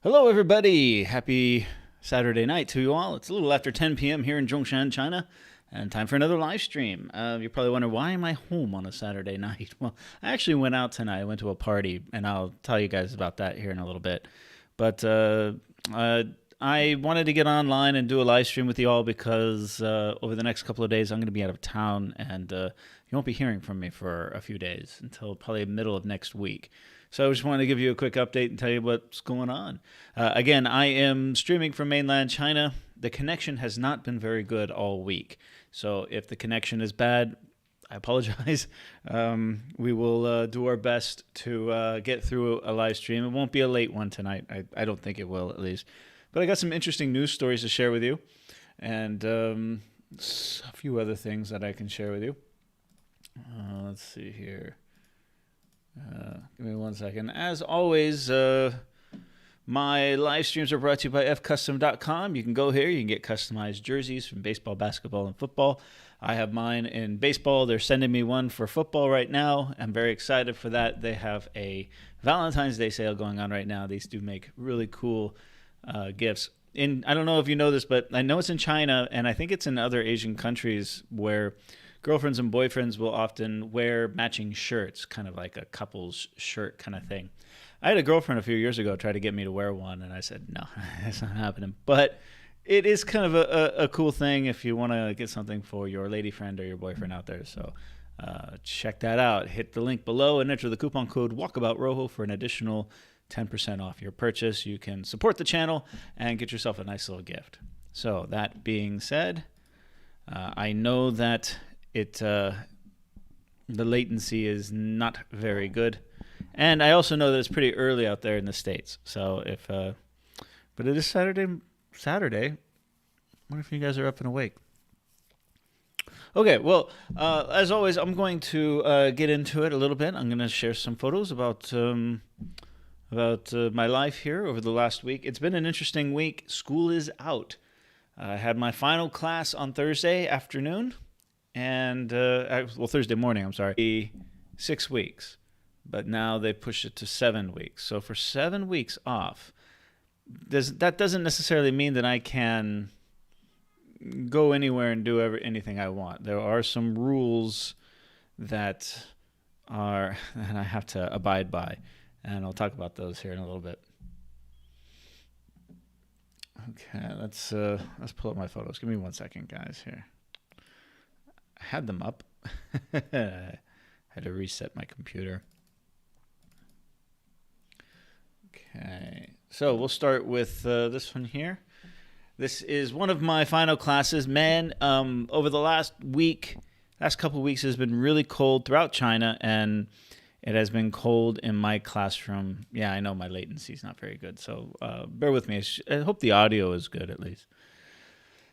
Hello, everybody. Happy Saturday night to you all. It's a little after 10 p.m. here in Zhongshan, China, and time for another live stream. You're probably wondering, why am I home on a Saturday night? Well, I actually went out tonight. I went to a party, and I'll tell you guys about that here in a little bit. But uh, I wanted to get online and do a live stream with you all because over the next couple of days, I'm going to be out of town, and you won't be hearing from me for a few days until probably the middle of next week. So I just wanted to give you a quick update and tell you what's going on. Again, I am streaming from mainland China. The connection has not been very good all week. So if the connection is bad, I apologize. We will do our best to get through a live stream. It won't be a late one tonight. I don't think it will, at least. But I got some interesting news stories to share with you, and a few other things that I can share with you. Let's see here. Give me 1 second. As always, my live streams are brought to you by fcustom.com. You can go here. You can get customized jerseys from baseball, basketball, and football. I have mine in baseball. They're sending me one for football right now. I'm very excited for that. They have a Valentine's Day sale going on right now. These do make really cool gifts. I don't know if you know this, but I know it's in China, and I think it's in other Asian countries where girlfriends and boyfriends will often wear matching shirts, kind of like a couple's shirt kind of thing. I had a girlfriend a few years ago try to get me to wear one, and I said, no, that's not happening. But it is kind of a cool thing if you want to get something for your lady friend or your boyfriend out there. So check that out. Hit the link below and enter the coupon code WalkaboutRojo for an additional 10% off your purchase. You can support the channel and get yourself a nice little gift. So that being said, I know that the latency is not very good, and I also know that it's pretty early out there in the States. So but it is Saturday. I wonder if you guys are up and awake. Okay, well, as always, I'm going to get into it a little bit. I'm going to share some photos about my life here over the last week. It's been an interesting week. School is out. I had my final class on Thursday afternoon. And Thursday morning, I'm sorry, 6 weeks, but now they pushed it to 7 weeks. So for 7 weeks off, that doesn't necessarily mean that I can go anywhere and do anything I want. There are some rules that I have to abide by, and I'll talk about those here in a little bit. Okay, let's pull up my photos. Give me 1 second, guys. Here. I had them up. I had to reset my computer. Okay, so we'll start with this one here. This is one of my final classes. Man, over the last couple of weeks, it has been really cold throughout China, and it has been cold in my classroom. Yeah, I know my latency is not very good, so bear with me. I hope the audio is good at least.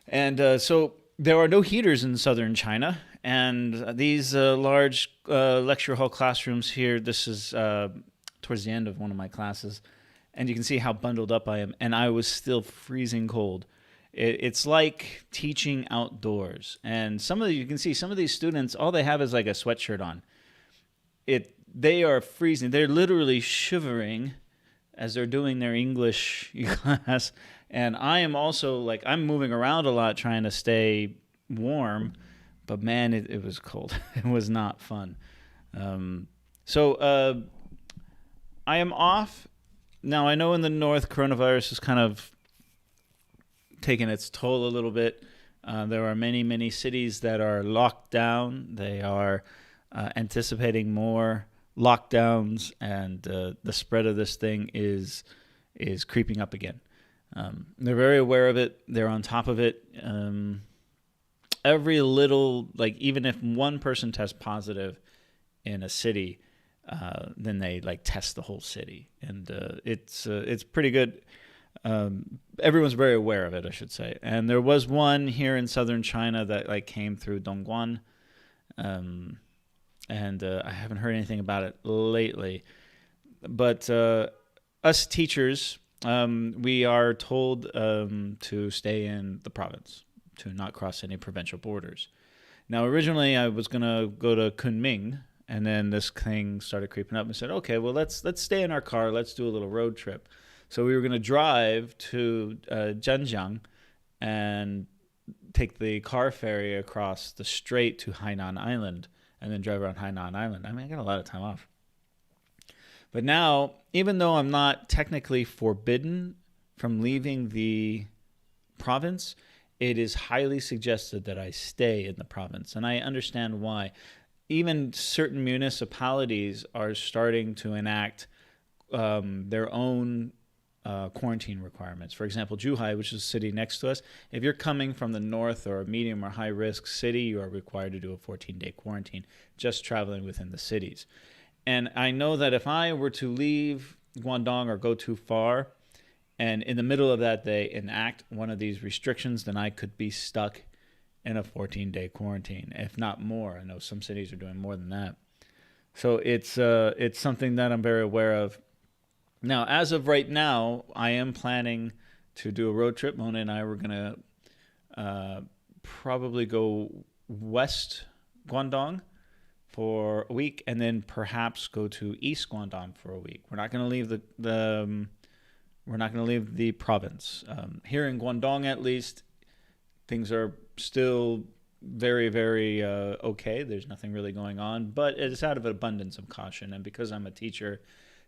And so there are no heaters in southern China, and these large lecture hall classrooms here, this is towards the end of one of my classes, and you can see how bundled up I am, and I was still freezing cold. It's like teaching outdoors, and you can see some of these students, all they have is like a sweatshirt on. They are freezing. They're literally shivering as they're doing their English class. And I am also I'm moving around a lot trying to stay warm, but man, it was cold. It was not fun. So I am off. Now, I know in the north, coronavirus is kind of taking its toll a little bit. There are many, many cities that are locked down. They are anticipating more lockdowns, and the spread of this thing is creeping up again. They're very aware of it. They're on top of it. Every little, even if one person tests positive in a city, then they test the whole city, and it's pretty good. Everyone's very aware of it, I should say. And there was one here in southern China that came through Dongguan, and I haven't heard anything about it lately. But us teachers, we are told to stay in the province, to not cross any provincial borders. Now, originally, I was going to go to Kunming, and then this thing started creeping up and said, okay, well, let's stay in our car. Let's do a little road trip. So we were going to drive to Zhenjiang and take the car ferry across the strait to Hainan Island and then drive around Hainan Island. I mean, I got a lot of time off. But now, even though I'm not technically forbidden from leaving the province, it is highly suggested that I stay in the province. And I understand why. Even certain municipalities are starting to enact their own quarantine requirements. For example, Zhuhai, which is a city next to us, if you're coming from the north or a medium or high risk city, you are required to do a 14-day quarantine just traveling within the cities. And I know that if I were to leave Guangdong or go too far, and in the middle of that they enact one of these restrictions, then I could be stuck in a 14-day quarantine, if not more. I know some cities are doing more than that. So it's something that I'm very aware of. Now, as of right now, I am planning to do a road trip. Mona and I were going to probably go west Guangdong for a week, and then perhaps go to East Guangdong for a week. We're not going to leave we're not going to leave the province. Here in Guangdong, at least, things are still very, very okay. There's nothing really going on, but it's out of an abundance of caution. And because I'm a teacher,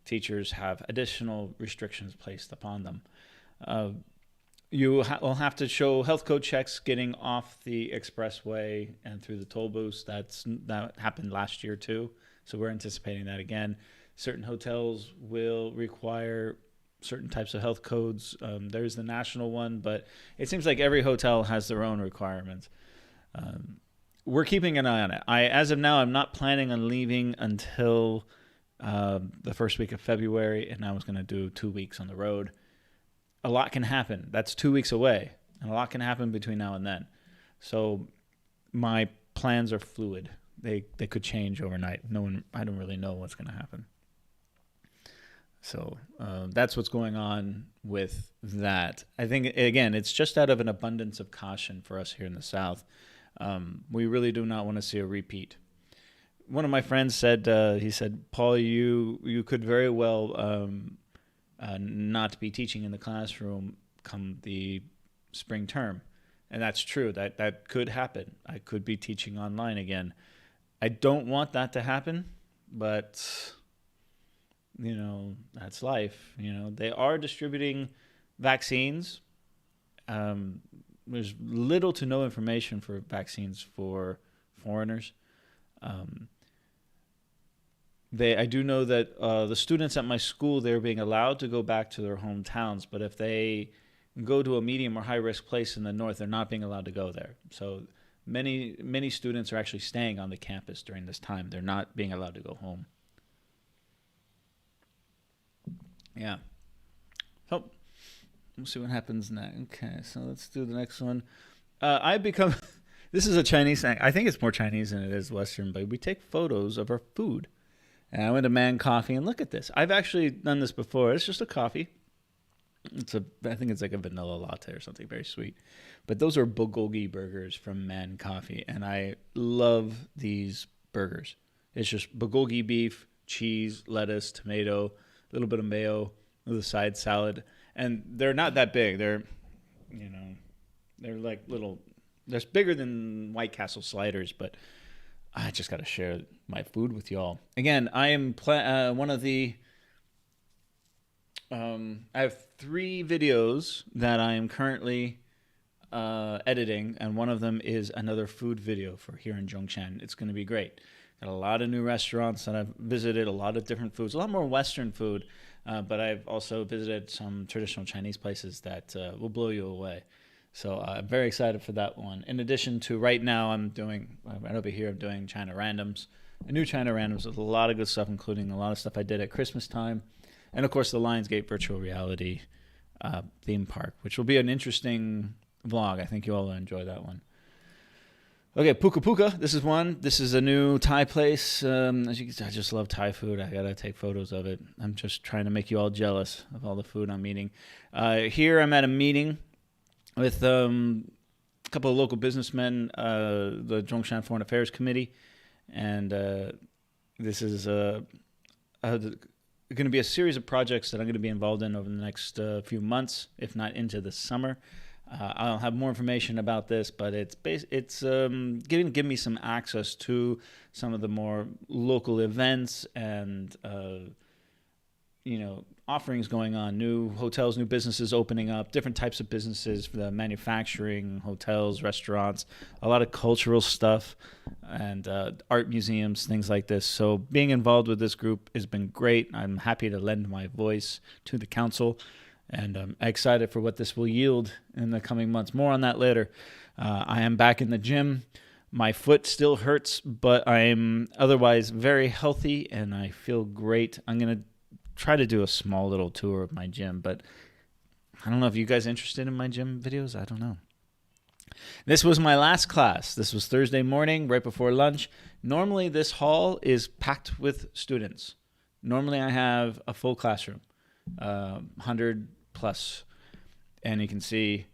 teachers have additional restrictions placed upon them. You will have to show health code checks getting off the expressway and through the toll booths. That happened last year too, so we're anticipating that again. Certain hotels will require certain types of health codes. There's the national one, but it seems like every hotel has their own requirements. We're keeping an eye on it. As of now, I'm not planning on leaving until the first week of February, and I was going to do 2 weeks on the road. A lot can happen. That's 2 weeks away, and a lot can happen between now and then. So my plans are fluid. They could change overnight. I don't really know what's going to happen. So that's what's going on with that. I think, again, it's just out of an abundance of caution for us here in the South. We really do not want to see a repeat. One of my friends said, he said, Paul, you could very well not be teaching in the classroom come the spring term. And that's true. That could happen. I could be teaching online again. I don't want that to happen, but that's life. They are distributing vaccines. There's little to no information for vaccines for foreigners. I do know that the students at my school, they're being allowed to go back to their hometowns, but if they go to a medium or high risk place in the north, they're not being allowed to go there. So many students are actually staying on the campus during this time. They're not being allowed to go home. Yeah. So we'll see what happens next. Okay, so let's do the next one. This is a Chinese thing. I think it's more Chinese than it is Western, but we take photos of our food. And I went to Man Coffee, and look at this. I've actually done this before. It's just a coffee. I think it's like a vanilla latte or something very sweet. But those are bulgogi burgers from Man Coffee, and I love these burgers. It's just bulgogi beef, cheese, lettuce, tomato, a little bit of mayo, a little side salad. And they're not that big. They're like little, they're bigger than White Castle sliders, but I just got to share my food with y'all. Again, I am one of the, I have 3 videos that I am currently editing, and one of them is another food video for here in Zhongshan. It's going to be great. Got a lot of new restaurants that I've visited, a lot of different foods, a lot more Western food, but I've also visited some traditional Chinese places that will blow you away. So I'm very excited for that one. In addition to right now, right over here, I'm doing China Randoms. A new China Randoms with a lot of good stuff, including a lot of stuff I did at Christmas time. And, of course, the Lionsgate Virtual Reality theme park, which will be an interesting vlog. I think you all will enjoy that one. Okay, Puka Puka. This is one. This is a new Thai place. As you can see, I just love Thai food. I got to take photos of it. I'm just trying to make you all jealous of all the food I'm eating. Here I'm at a meeting with a couple of local businessmen, the Zhongshan Foreign Affairs Committee, and this is going to be a series of projects that I'm going to be involved in over the next few months, if not into the summer. I'll have more information about this, but it's giving me some access to some of the more local events and offerings going on, new hotels, new businesses opening up, different types of businesses for the manufacturing, hotels, restaurants, a lot of cultural stuff, and art museums, things like this. So being involved with this group has been great. I'm happy to lend my voice to the council, and I'm excited for what this will yield in the coming months. More on that later. I am back in the gym. My foot still hurts, but I'm otherwise very healthy, and I feel great. I'm going to try to do a small little tour of my gym, but I don't know if you guys are interested in my gym videos. I don't know. This was my last class. This was Thursday morning, right before lunch. Normally, this hall is packed with students. Normally, I have a full classroom, 100 plus. And you can see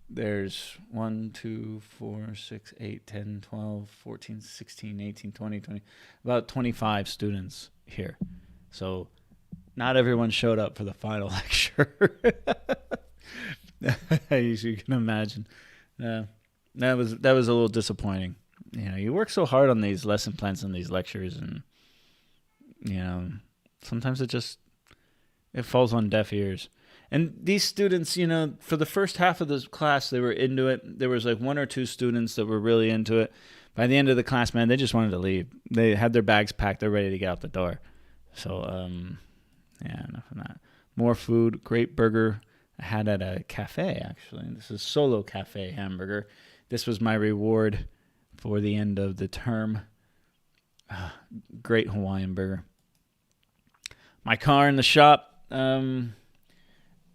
there's 1, 2, 4, 6, 8, 10, 12, 14, 16, 18, 20, about 25 students here. So not everyone showed up for the final lecture. As you can imagine. That was a little disappointing. You work so hard on these lesson plans and these lectures, and sometimes it falls on deaf ears. And these students, for the first half of this class, they were into it. There was like 1 or 2 students that were really into it. By the end of the class, man, they just wanted to leave. They had their bags packed. They're ready to get out the door. So, yeah, enough of that. More food, great burger. I had at a cafe, actually. This is Solo Cafe hamburger. This was my reward for the end of the term. Great Hawaiian burger. My car in the shop.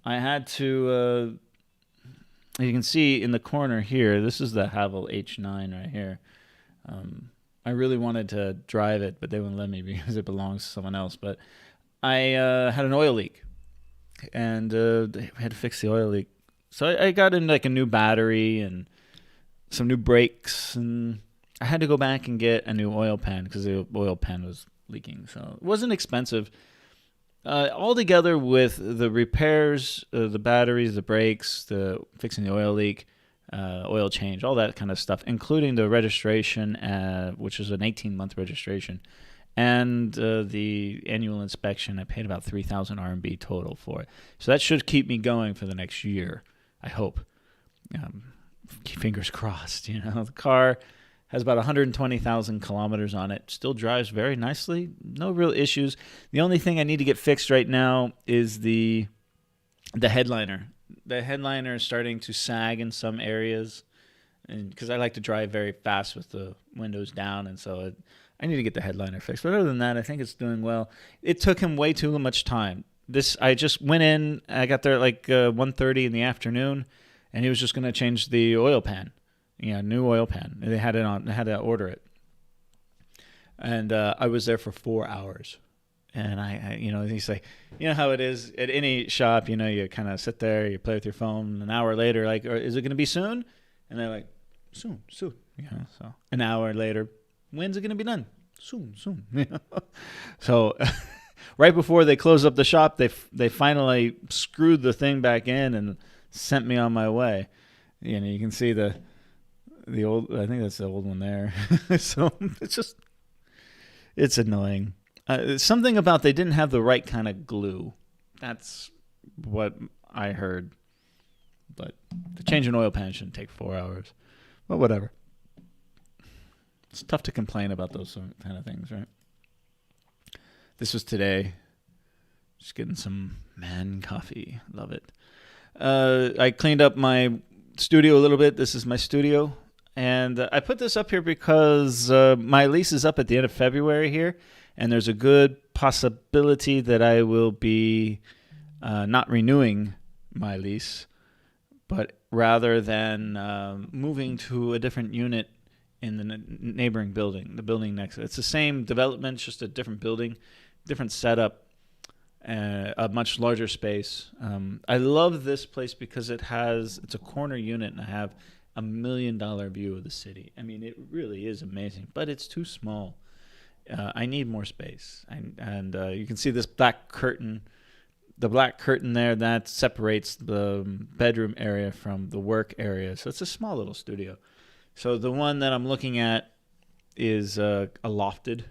I had to, you can see in the corner here, this is the Havel H9 right here. I really wanted to drive it, but they wouldn't let me because it belongs to someone else. But I had an oil leak, and they had to fix the oil leak. So I got in like a new battery and some new brakes, and I had to go back and get a new oil pan because the oil pan was leaking. So it wasn't expensive. All together with the repairs, the batteries, the brakes, the fixing the oil leak, oil change, all that kind of stuff, including the registration, which is an 18-month registration, and the annual inspection. I paid about 3,000 RMB total for it. So that should keep me going for the next year, I hope. Fingers crossed. The car has about 120,000 kilometers on it. Still drives very nicely. No real issues. The only thing I need to get fixed right now is the headliner. The headliner is starting to sag in some areas, and because I like to drive very fast with the windows down, and so I need to get the headliner fixed. But other than that, I think it's doing well. It took him way too much time. I just went in. I got there at like 1:30 in the afternoon, and he was just going to change the oil pan. New oil pan. They had it on. They had to order it, and I was there for 4 hours. And I he's like, how it is at any shop. You kind of sit there, you play with your phone. An hour later, like, is it going to be soon? And they're like, soon. So an hour later, when's it going to be done? Soon. So right before they closed up the shop, they finally screwed the thing back in and sent me on my way. You can see the old. I think that's the old one there. So it's annoying. Something about they didn't have the right kind of glue. That's what I heard. But to change an oil pan shouldn't take 4 hours. But whatever. It's tough to complain about those kind of things, right? This was today. Just getting some man coffee. Love it. I cleaned up my studio a little bit. This is my studio. And I put this up here because my lease is up at the end of February here. And there's a good possibility that I will be not renewing my lease, but rather than moving to a different unit in the neighboring building, the building next to it. It's the same development, just a different building, different setup, a much larger space. I love this place because it's a corner unit, and I have $1 million view of the city. I mean, it really is amazing, but it's too small. I need more space. And you can see this black curtain. The black curtain there, that separates the bedroom area from the work area. So it's a small little studio. So the one that I'm looking at is a lofted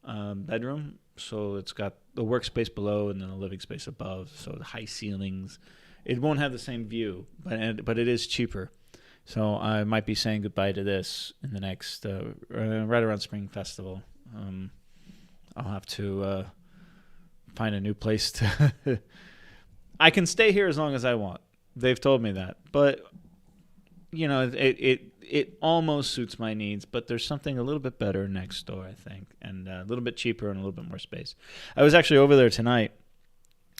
bedroom. So it's got the workspace below and then the living space above. So the high ceilings. It won't have the same view, but it is cheaper. So I might be saying goodbye to this in the next, right around Spring Festival. I'll have to find a new place to. I can stay here as long as I want. They've told me that, but it almost suits my needs. But there's something a little bit better next door, I think, and a little bit cheaper and a little bit more space. I was actually over there tonight,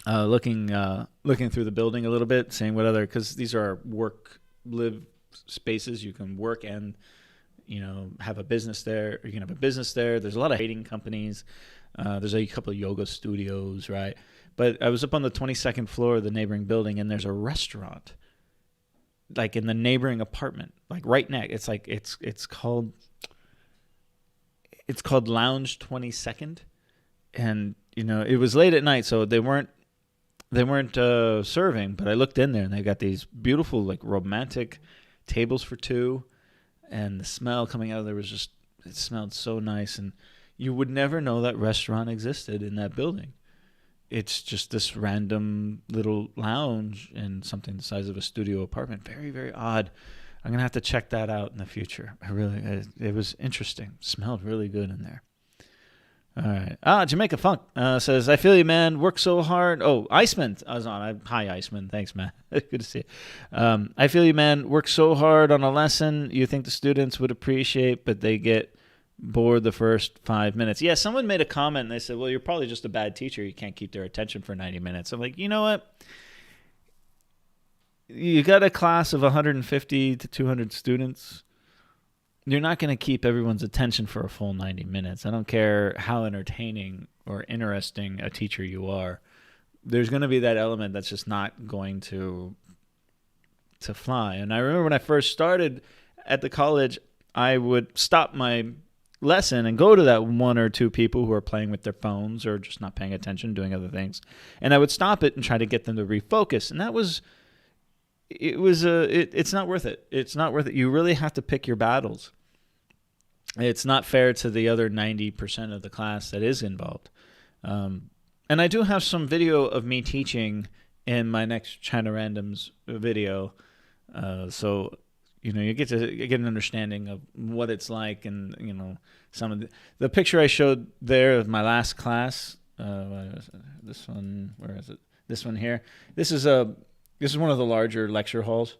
looking through the building a little bit, seeing what other, because these are live spaces. You can work and have a business there. You can have a business there. There's a lot of hating companies. There's a couple of yoga studios, right? But I was up on the 22nd floor of the neighboring building, and there's a restaurant, like in the neighboring apartment, like right next. It's called Lounge 22nd, and it was late at night, so they weren't serving. But I looked in there, and they got these beautiful, like, romantic tables for two, and the smell coming out of there it smelled so nice, and you would never know that restaurant existed in that building. It's just this random little lounge and something the size of a studio apartment. Very, very odd. I'm going to have to check that out in the future. It was interesting. Smelled really good in there. All right. Jamaica Funk says, I feel you, man. Work so hard. Oh, Iceman. I was on. Hi, Iceman. Thanks, man. Good to see you. I feel you, man. Work so hard on a lesson you think the students would appreciate, but they get bored the first 5 minutes. Yeah, someone made a comment, and they said, well, you're probably just a bad teacher. You can't keep their attention for 90 minutes. I'm like, you know what? You got a class of 150 to 200 students. You're not going to keep everyone's attention for a full 90 minutes. I don't care how entertaining or interesting a teacher you are. There's going to be that element that's just not going to fly. And I remember when I first started at the college, I would stop my lesson and go to that one or two people who are playing with their phones or just not paying attention, doing other things. And I would stop it and try to get them to refocus. And it's not worth it. It's not worth it. You really have to pick your battles. It's not fair to the other 90% of the class that is involved. And I do have some video of me teaching in my next China Randoms video. So you get to get an understanding of what it's like, and some of the picture I showed there of my last class. This one, where is it? This one here. This is one of the larger lecture halls.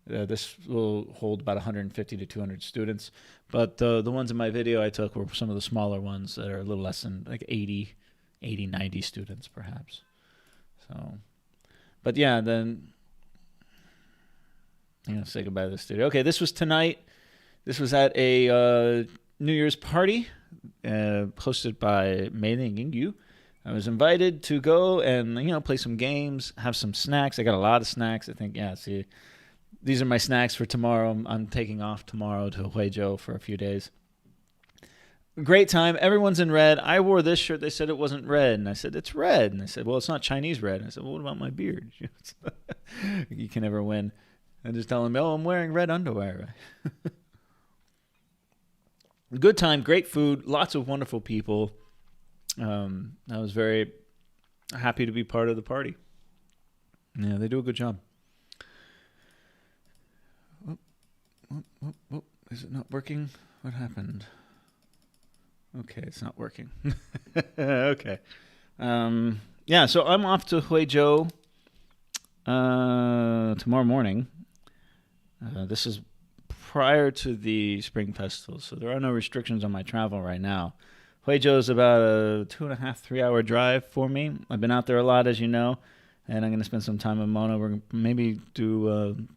This will hold about 150 to 200 students. But the ones in my video I took were some of the smaller ones that are a little less than like 80, 90 students perhaps. So, but yeah, then I'm going to say goodbye to the studio. Okay, this was tonight. This was at a New Year's party hosted by Mei-Ling Yingyu. I was invited to go and, play some games, have some snacks. I got a lot of snacks. I think, these are my snacks for tomorrow. I'm taking off tomorrow to Huizhou for a few days. Great time. Everyone's in red. I wore this shirt. They said it wasn't red. And I said, it's red. And they said, well, it's not Chinese red. And I said, well, what about my beard? You can never win. And just telling me, I'm wearing red underwear. Good time, great food, lots of wonderful people. I was very happy to be part of the party. Yeah, they do a good job. Is it not working? What happened? Okay, it's not working. Okay. So I'm off to Huizhou tomorrow morning. This is prior to the Spring Festival, so there are no restrictions on my travel right now. Huizhou is about a 2.5, 3 hour drive for me. I've been out there a lot, as you know, and I'm going to spend some time with Mona. We're going to maybe do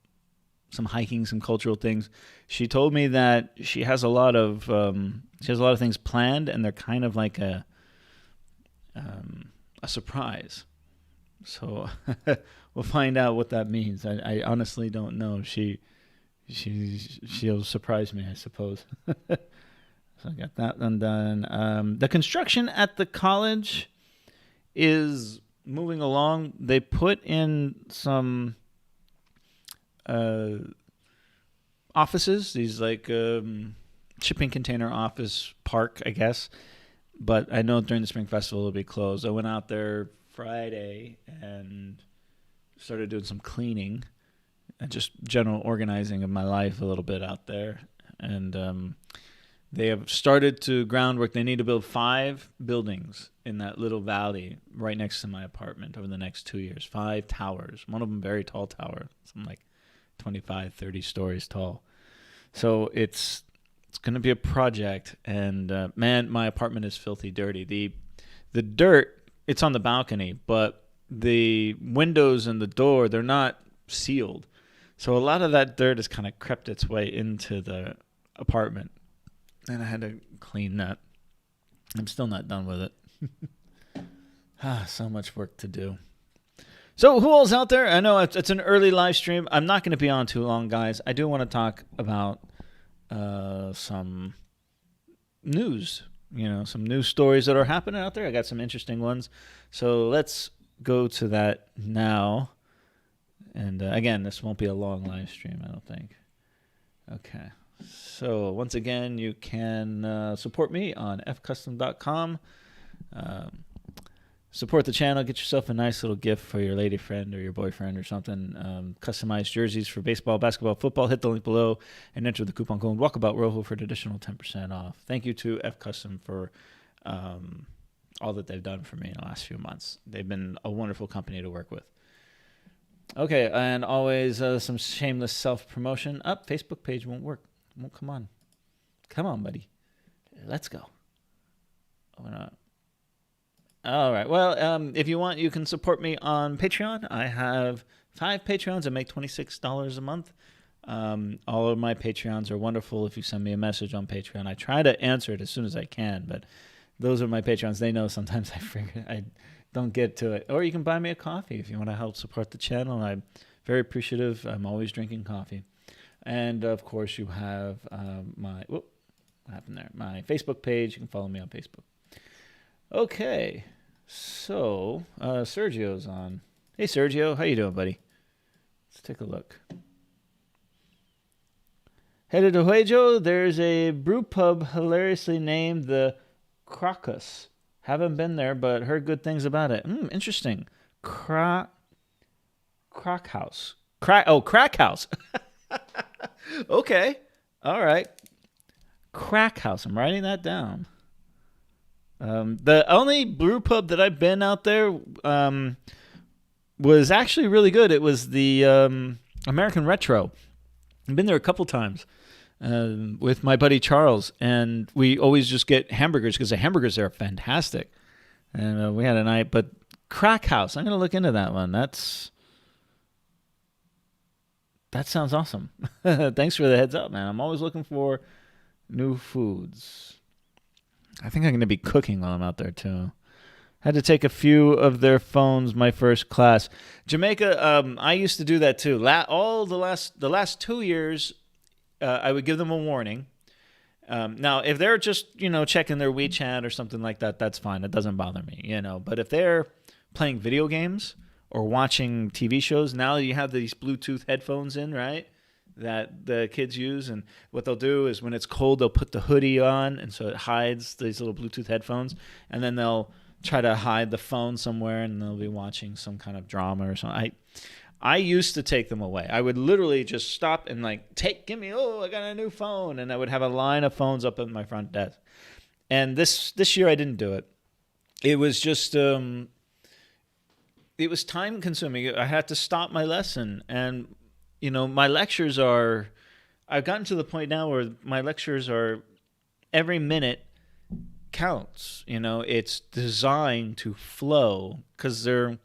some hiking, some cultural things. She told me that she has a lot of things planned, and they're kind of like a surprise. So we'll find out what that means. I honestly don't know. She'll surprise me, I suppose. So I got that one done. The construction at the college is moving along. They put in some offices, these like shipping container office park, I guess. But I know during the Spring Festival it'll be closed. I went out there Friday and started doing some cleaning and just general organizing of my life a little bit out there. And they have started to groundwork. They need to build 5 buildings in that little valley right next to my apartment over the next 2 years. 5 towers. One of them very tall tower, something like 25, 30 stories tall. So it's going to be a project. And man, my apartment is filthy dirty. The dirt, it's on the balcony, but the windows and the door, they're not sealed. So a lot of that dirt has kind of crept its way into the apartment. And I had to clean that. I'm still not done with it. So much work to do. So who all's out there? I know it's an early live stream. I'm not going to be on too long, guys. I do want to talk about some news. Some news stories that are happening out there. I got some interesting ones. So let's go to that now. And again, this won't be a long live stream, I don't think. Okay. So once again, you can support me on fcustom.com. Support the channel. Get yourself a nice little gift for your lady friend or your boyfriend or something. Customized jerseys for baseball, basketball, football. Hit the link below and enter the coupon code Walkabout Rojo for an additional 10% off. Thank you to F-Custom for all that they've done for me in the last few months. They've been a wonderful company to work with. Okay, and always some shameless self-promotion. Facebook page won't work. Won't come on. Come on, buddy. Let's go. All right. Well, if you want, you can support me on Patreon. I have 5 Patreons that make $26 a month. All of my Patreons are wonderful. If you send me a message on Patreon, I try to answer it as soon as I can. But those are my Patreons. They know sometimes I don't get to it. Or you can buy me a coffee if you want to help support the channel. I'm very appreciative. I'm always drinking coffee. And, of course, you have my Facebook page. You can follow me on Facebook. Okay, so Sergio's on. Hey, Sergio. How you doing, buddy? Let's take a look. Headed to Huejo, there's a brew pub hilariously named the Crocus. Haven't been there, but heard good things about it. Interesting. Croc House. Crack House. Okay. All right. Crack House. I'm writing that down. The only brew pub that I've been out there was actually really good. It was the American Retro. I've been there a couple times with my buddy Charles, and we always just get hamburgers because the hamburgers there are fantastic. And we had a night, but Crack House, I'm going to look into that one. That sounds awesome. Thanks for the heads up, man. I'm always looking for new foods. I think I'm going to be cooking while I'm out there, too. Had to take a few of their phones my first class. Jamaica, I used to do that, too. The last 2 years, I would give them a warning. Now, if they're just, checking their WeChat or something like that, that's fine. It doesn't bother me, But if they're playing video games or watching TV shows, now you have these Bluetooth headphones in, right? That the kids use, and what they'll do is when it's cold, they'll put the hoodie on, and so it hides these little Bluetooth headphones, and then they'll try to hide the phone somewhere, and they'll be watching some kind of drama or something. I used to take them away. I would literally just stop and I got a new phone, and I would have a line of phones up at my front desk. And this year I didn't do it. It was just it was time consuming. I had to stop my lesson, and my lectures I've gotten to the point now where my lectures are every minute counts. It's designed to flow because there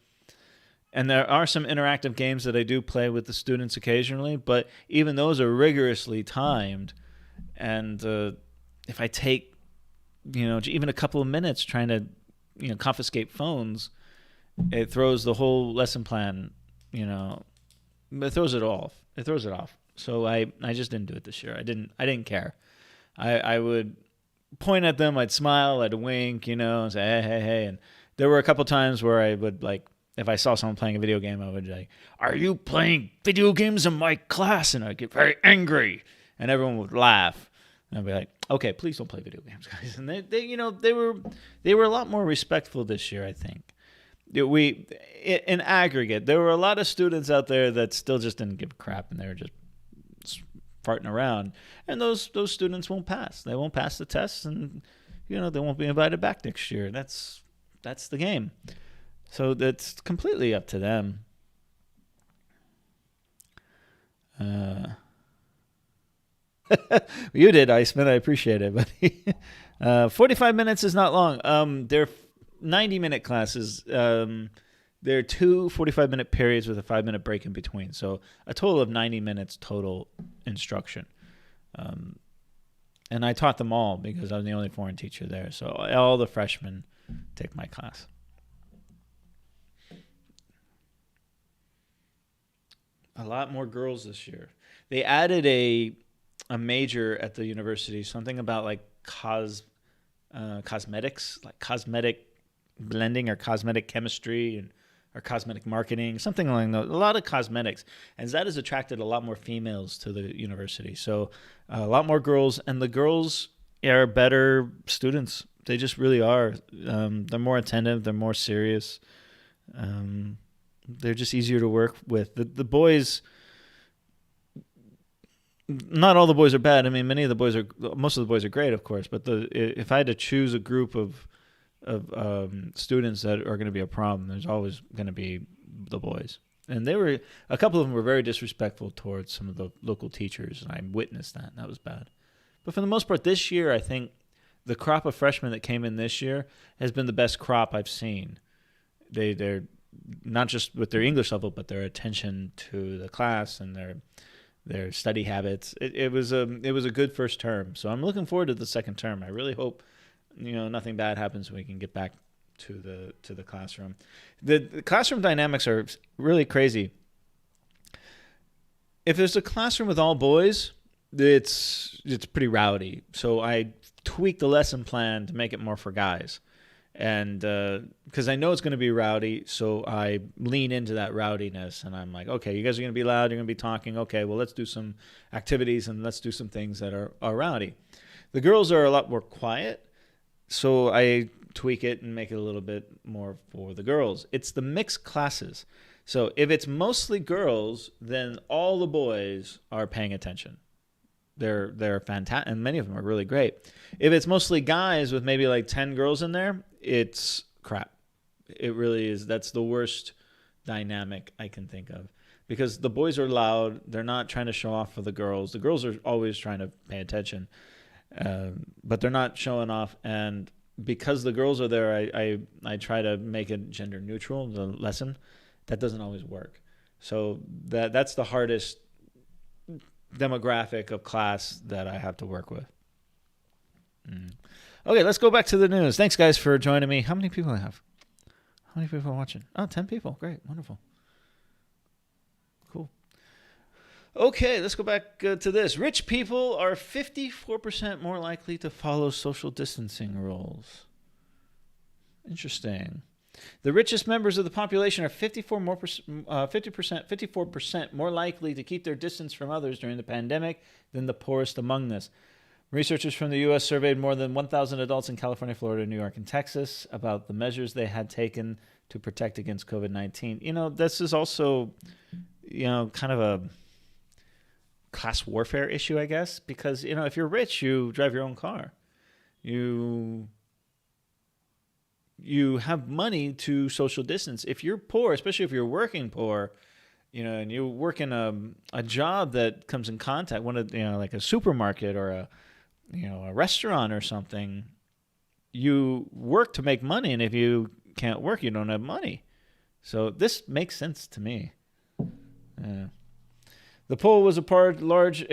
are some interactive games that I do play with the students occasionally, but even those are rigorously timed. And if I take, even a couple of minutes trying to, confiscate phones, it throws the whole lesson plan, it throws it off. So I just didn't do it this year. I didn't care. I would point at them, I'd smile, I'd wink, and say, hey, hey, hey. And there were a couple times where I would, like, if I saw someone playing a video game, I would be like, are you playing video games in my class? And I'd get very angry. And everyone would laugh. And I'd be like, okay, please don't play video games, guys. And they were a lot more respectful this year, I think. In aggregate, there were a lot of students out there that still just didn't give a crap, and they were just farting around. And those students won't pass. They won't pass the tests, and they won't be invited back next year. That's the game. So that's completely up to them. You did, Iceman. I appreciate it, buddy. 45 minutes is not long. They're 90-minute classes. There are two 45-minute periods with a 5-minute break in between. So a total of 90 minutes total instruction. And I taught them all because I was the only foreign teacher there. So all the freshmen take my class. A lot more girls this year. They added a major at the university, something about like cosmetics, like cosmetic blending or cosmetic chemistry or cosmetic marketing, something along those. A lot of cosmetics, and that has attracted a lot more females to the university. So a lot more girls, and the girls are better students. They just really are. They're more attentive. They're more serious. They're just easier to work with. The boys, not all the boys are bad. I mean, most of the boys are great, of course. But if I had to choose a group of students that are going to be a problem, there's always going to be the boys. And a couple of them were very disrespectful towards some of the local teachers, and I witnessed that. And that was bad. But for the most part, this year, I think the crop of freshmen that came in this year has been the best crop I've seen. They're not just with their English level, but their attention to the class and their study habits. It was a good first term. So I'm looking forward to the second term. I really hope nothing bad happens when we can get back to the classroom. The classroom dynamics are really crazy. If there's a classroom with all boys, it's pretty rowdy. So I tweaked the lesson plan to make it more for guys. And because I know it's going to be rowdy, so I lean into that rowdiness. And I'm like, okay, you guys are going to be loud. You're going to be talking. Okay, well, let's do some activities and let's do some things that are rowdy. The girls are a lot more quiet, so I tweak it and make it a little bit more for the girls. It's the mixed classes. So if it's mostly girls, then all the boys are paying attention. They're fantastic, and many of them are really great. If it's mostly guys with maybe like 10 girls in there, it's crap. It really is. That's the worst dynamic I can think of, because the boys are loud. They're not trying to show off for the girls. The girls are always trying to pay attention, but they're not showing off. And because the girls are there, I try to make it gender neutral, the lesson. That doesn't always work. So that's the hardest demographic of class that I have to work with. Okay, let's go back to the news. Thanks, guys, for joining me. How many people I have? How many people are watching? Oh, 10 people. Great. Wonderful. Cool. Okay, let's go back to this. Rich people are 54% more likely to follow social distancing rules. Interesting. The richest members of the population are 54% more likely to keep their distance from others during the pandemic than the poorest among us. Researchers from the U.S. surveyed more than 1,000 adults in California, Florida, New York, and Texas about the measures they had taken to protect against COVID-19. This is also, kind of a class warfare issue, I guess, because, if you're rich, you drive your own car. You have money to social distance. If you're poor, especially if you're working poor, and you work in a job that comes in contact, like a supermarket or a restaurant or something, you work to make money, and if you can't work, you don't have money. So this makes sense to me. The poll was a larger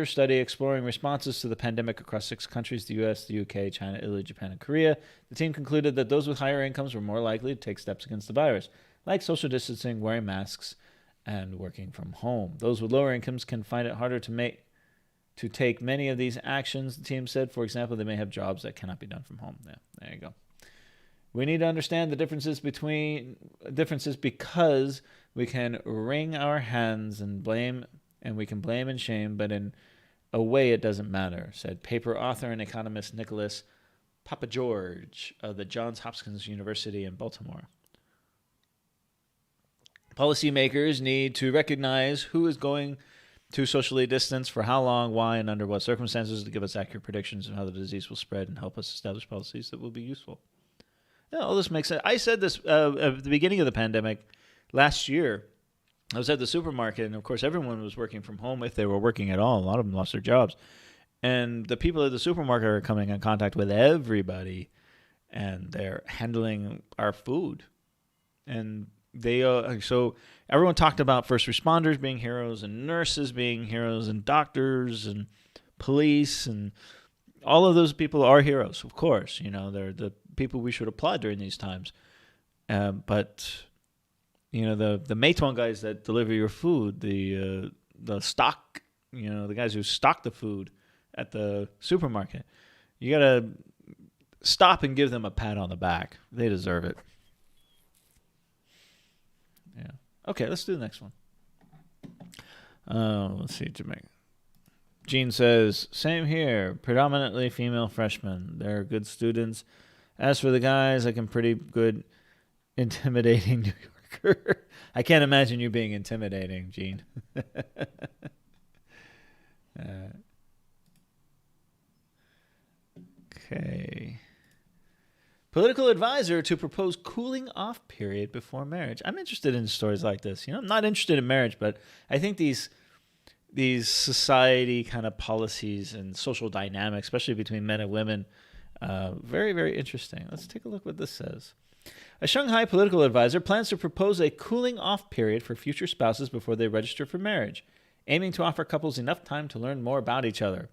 study exploring responses to the pandemic across 6 countries: the U.S., the U.K., China, Italy, Japan, and Korea. The team concluded that those with higher incomes were more likely to take steps against the virus, like social distancing, wearing masks, and working from home. Those with lower incomes can find it harder to make to take many of these actions, the team said. For example, they may have jobs that cannot be done from home. Yeah, there you go. We need to understand the differences because we can wring our hands and blame, and we can blame and shame, but in a way it doesn't matter, said paper author and economist Nicholas Papageorge of the Johns Hopkins University in Baltimore. Policymakers need to recognize who is going to socially distance, for how long, why, and under what circumstances to give us accurate predictions of how the disease will spread and help us establish policies that will be useful. Yeah, all this makes sense. I said this at the beginning of the pandemic last year. I was at the supermarket, and of course, everyone was working from home if they were working at all. A lot of them lost their jobs. And the people at the supermarket are coming in contact with everybody, and they're handling our food. And they so everyone talked about first responders being heroes, and nurses being heroes, and doctors, and police, and all of those people are heroes, of course. You know, they're the people we should applaud during these times. But you know, the Meituan guys that deliver your food, the stock, you know, the guys who stock the food at the supermarket, you gotta stop and give them a pat on the back. They deserve it. Yeah. Okay, let's do the next one. Let's see, Jamaica. Gene says, same here. Predominantly female freshmen. They're good students. As for the guys, like I'm pretty good intimidating New Yorker. I can't imagine you being intimidating, Gene. Okay. Political advisor to propose cooling off period before marriage. I'm interested in stories like this. You know, I'm not interested in marriage, but I think these society kind of policies and social dynamics, especially between men and women, very, very interesting. Let's take a look what this says. A Shanghai political advisor plans to propose a cooling off period for future spouses before they register for marriage, aiming to offer couples enough time to learn more about each other.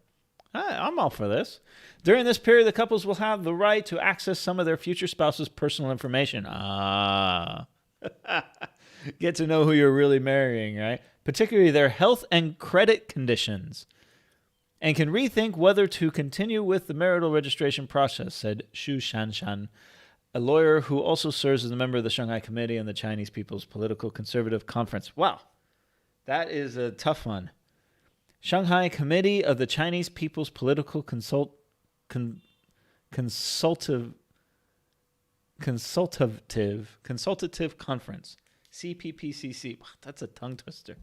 I'm all for this. During this period, the couples will have the right to access some of their future spouse's personal information. Get to know who you're really marrying, right? Particularly their health and credit conditions, and can rethink whether to continue with the marital registration process, said Xu Shanshan, a lawyer who also serves as a member of the Shanghai Committee on the Chinese People's Political Conservative Conference. Wow, that is a tough one. Shanghai Committee of the Chinese People's Political Consultative Conference, CPPCC. Wow, that's a tongue twister.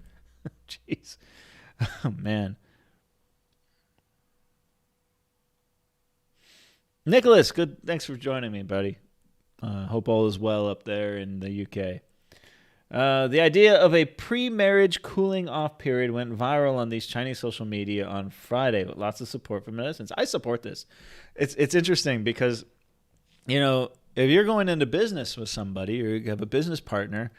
Jeez. Oh, man. Nicholas, good. Thanks for joining me, buddy. Hope all is well up there in the UK. The idea of a pre-marriage cooling off period went viral on these Chinese social media on Friday with lots of support from netizens. I support this. It's interesting because, you know, if you're going into business with somebody or you have a business partner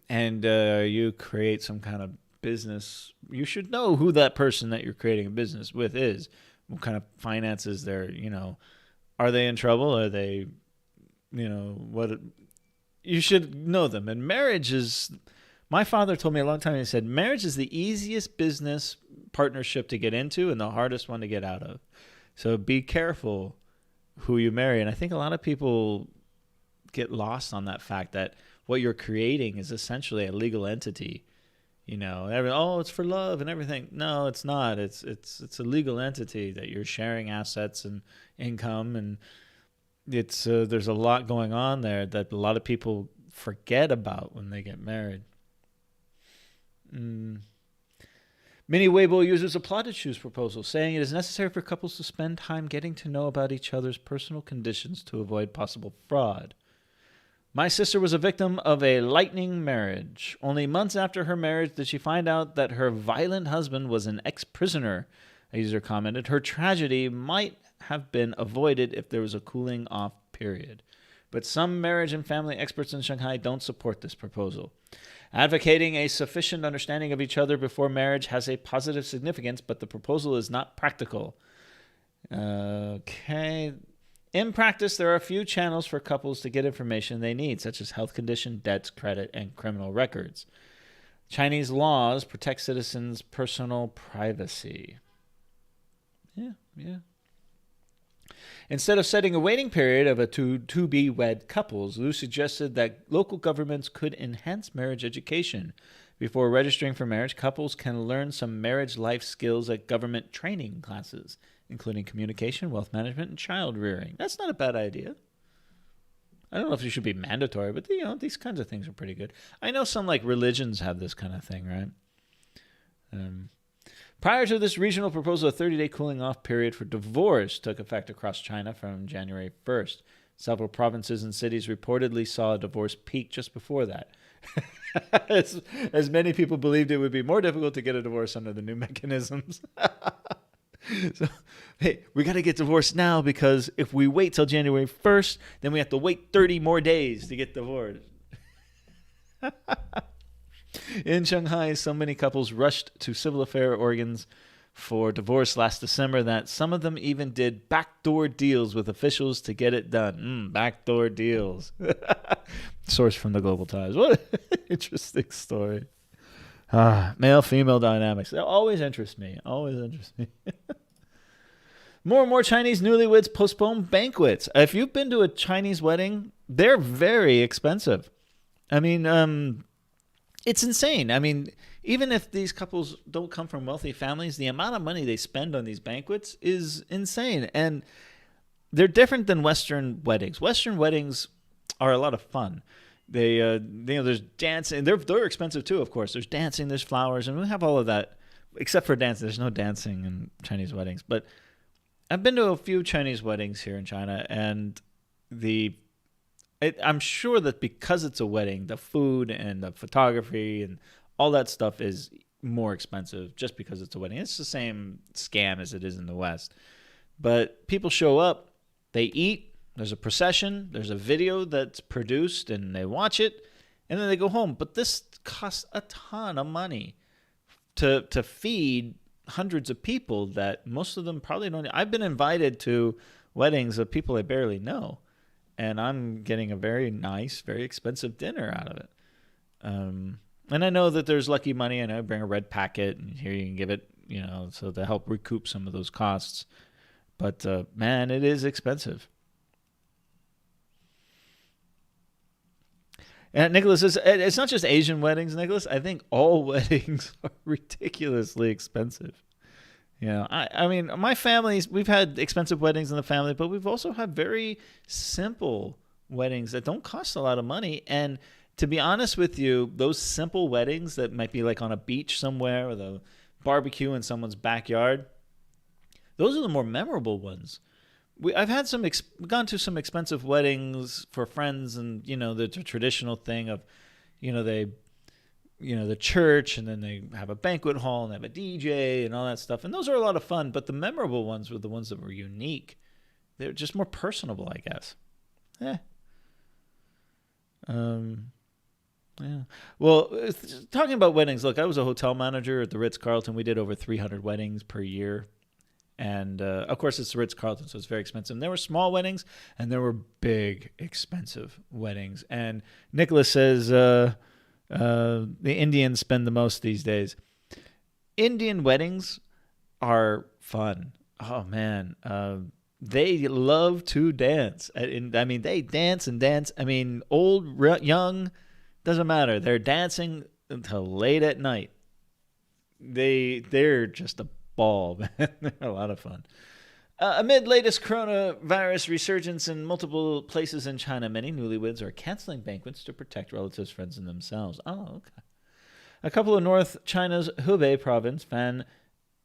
and you create some kind of business, you should know who that person that you're creating a business with is. What kind of finances they're, you know, are they in trouble? Are they, you know, what? You should know them. And marriage is, my father told me a long time, he said, marriage is the easiest business partnership to get into and the hardest one to get out of. So be careful who you marry. And I think a lot of people get lost on that fact that what you're creating is essentially a legal entity. You know, it's for love and everything. No, it's not. It's a legal entity that you're sharing assets and income, and it's there's a lot going on there that a lot of people forget about when they get married. Many Weibo users applauded Xu's proposal, saying it is necessary for couples to spend time getting to know about each other's personal conditions to avoid possible fraud. My sister was a victim of a lightning marriage. Only months after her marriage did she find out that her violent husband was an ex-prisoner, a user commented. Her tragedy might have been avoided if there was a cooling off period. But some marriage and family experts in Shanghai don't support this proposal. Advocating a sufficient understanding of each other before marriage has a positive significance, but the proposal is not practical. Okay. In practice, there are a few channels for couples to get information they need, such as health condition, debts, credit, and criminal records. Chinese laws protect citizens' personal privacy. Yeah, yeah. Instead of setting a waiting period of a to be wed couples, Liu suggested that local governments could enhance marriage education. Before registering for marriage, couples can learn some marriage life skills at government training classes, including communication, wealth management, and child rearing. That's not a bad idea. I don't know if it should be mandatory, but these kinds of things are pretty good. I know some like religions have this kind of thing, right? Um, Prior to this regional proposal, a 30-day cooling off period for divorce took effect across China from January 1st. Several provinces and cities reportedly saw a divorce peak just before that. as many people believed it would be more difficult to get a divorce under the new mechanisms. So, hey, we got to get divorced now because if we wait till January 1st, then we have to wait 30 more days to get divorced. In Shanghai, so many couples rushed to civil affair organs for divorce last December that some of them even did backdoor deals with officials to get it done. Backdoor deals. Source from the Global Times. What an interesting story. Male-female dynamics. They always interest me. Always interest me. More and more Chinese newlyweds postpone banquets. If you've been to a Chinese wedding, they're very expensive. I mean, it's insane. I mean, even if these couples don't come from wealthy families, the amount of money they spend on these banquets is insane. And they're different than Western weddings. Western weddings are a lot of fun. They, there's dancing. They're expensive too, of course. There's dancing, there's flowers, and we have all of that. Except for dancing, there's no dancing in Chinese weddings. But I've been to a few Chinese weddings here in China, and I'm sure that because it's a wedding, the food and the photography and all that stuff is more expensive just because it's a wedding. It's the same scam as it is in the West. But people show up, they eat, there's a procession, there's a video that's produced, and they watch it, and then they go home. But this costs a ton of money to feed hundreds of people that most of them probably don't. I've been invited to weddings of people I barely know, and I'm getting a very nice, very expensive dinner out of it. And I know that there's lucky money, and I bring a red packet, and here you can give it, so to help recoup some of those costs. But man, it is expensive. And Nicholas says, it's not just Asian weddings, Nicholas. I think all weddings are ridiculously expensive. I mean, my family's, we've had expensive weddings in the family, but we've also had very simple weddings that don't cost a lot of money. And to be honest with you, those simple weddings that might be like on a beach somewhere with a barbecue in someone's backyard, those are the more memorable ones. I've had gone to some expensive weddings for friends, and the traditional thing of, the church, and then they have a banquet hall and they have a DJ and all that stuff, and those are a lot of fun. But the memorable ones were the ones that were unique. They're just more personable, I guess. Yeah. Well, talking about weddings, look, I was a hotel manager at the Ritz-Carlton. We did over 300 weddings per year. And, of course, it's the Ritz-Carlton, so it's very expensive. And there were small weddings, and there were big, expensive weddings. And Nicholas says the Indians spend the most these days. Indian weddings are fun. Oh, man. They love to dance. I mean, they dance and dance. I mean, old, young, doesn't matter. They're dancing until late at night. They're just a ball, man. They're a lot of fun. Amid latest coronavirus resurgence in multiple places in China, many newlyweds are canceling banquets to protect relatives, friends, and themselves. Oh, okay. A couple of North China's Hubei province, Fan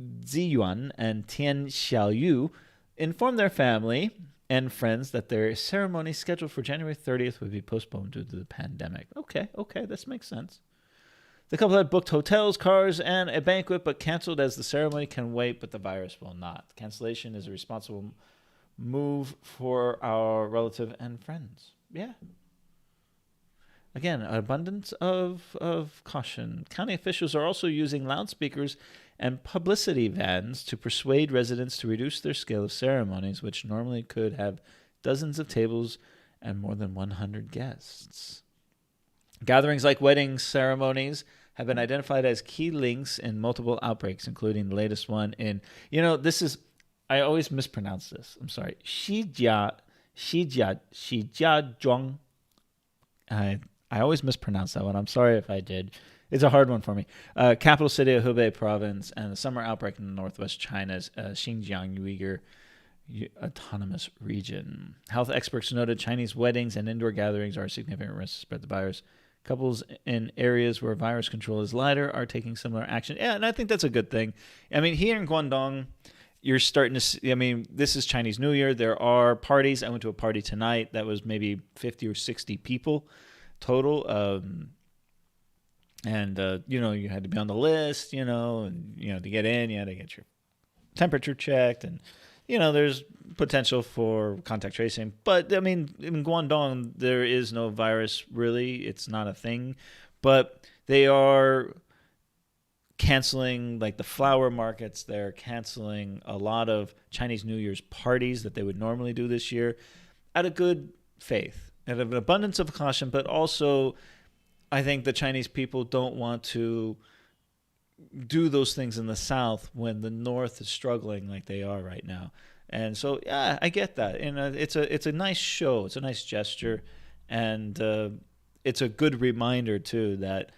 Ziyuan and Tian Xiaoyu, informed their family and friends that their ceremony scheduled for January 30th would be postponed due to the pandemic. Okay, this makes sense. The couple had booked hotels, cars, and a banquet, but canceled as the ceremony can wait, but the virus will not. Cancellation is a responsible move for our relative and friends. Yeah. Again, an abundance of caution. County officials are also using loudspeakers and publicity vans to persuade residents to reduce their scale of ceremonies, which normally could have dozens of tables and more than 100 guests. Gatherings like wedding ceremonies have been identified as key links in multiple outbreaks, including the latest one in, this is I always mispronounce this. I'm sorry. Zhuang. I always mispronounce that one. I'm sorry if I did. It's a hard one for me. Capital city of Hubei province and the summer outbreak in northwest China's Xinjiang Uyghur Autonomous Region. Health experts noted Chinese weddings and indoor gatherings are a significant risk to spread the virus. Couples in areas where virus control is lighter are taking similar action. Yeah, and I think that's a good thing. I mean, here in Guangdong, you're starting to see, I mean, this is Chinese New Year. There are parties. I went to a party tonight that was maybe 50 or 60 people total. You had to be on the list, and, to get in, you had to get your temperature checked. And, there's potential for contact tracing. But, I mean, in Guangdong, there is no virus, really. It's not a thing. But they are canceling, like, the flower markets. They're canceling a lot of Chinese New Year's parties that they would normally do this year out of good faith, out of an abundance of caution. But also, I think the Chinese people don't want to do those things in the South when the North is struggling like they are right now. And so, yeah, I get that. And it's a nice show. It's a nice gesture. And it's a good reminder, too, that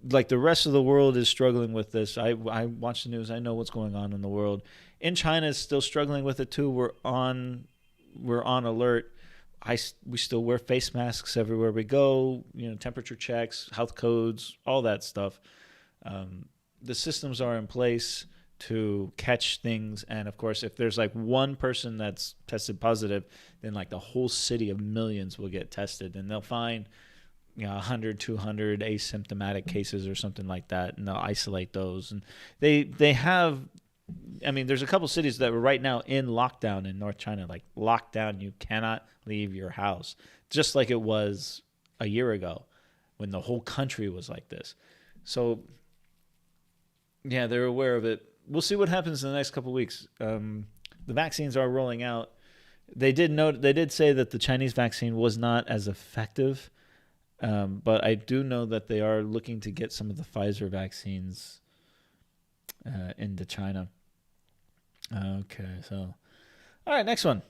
like the rest of the world is struggling with this. I watch the news. I know what's going on in the world. In China is still struggling with it, too. We're on alert. We still wear face masks everywhere we go, temperature checks, health codes, all that stuff. The systems are in place to catch things. And of course, if there's like one person that's tested positive, then like the whole city of millions will get tested, and they'll find 100, 200 asymptomatic cases or something like that, and they'll isolate those. And they have, I mean, there's a couple cities that are right now in lockdown in North China, like lockdown. You cannot leave your house, just like it was a year ago when the whole country was like this. So, yeah, they're aware of it. We'll see what happens in the next couple of weeks. The vaccines are rolling out. They did say that the Chinese vaccine was not as effective, but I do know that they are looking to get some of the Pfizer vaccines into China. Okay, so all right, next one.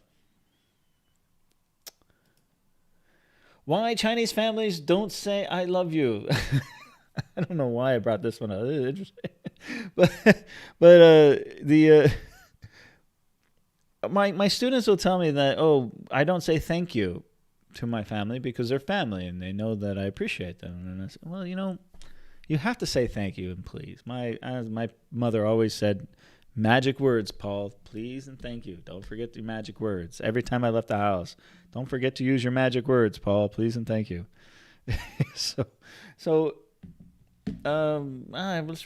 Why Chinese families don't say "I love you." I don't know why I brought this one up. It's interesting, my students will tell me that I don't say thank you to my family because they're family and they know that I appreciate them. And I said, well, you have to say thank you and please. As my mother always said, magic words, Paul, please and thank you. Don't forget your magic words. Every time I left the house, don't forget to use your magic words, Paul, please and thank you. Let's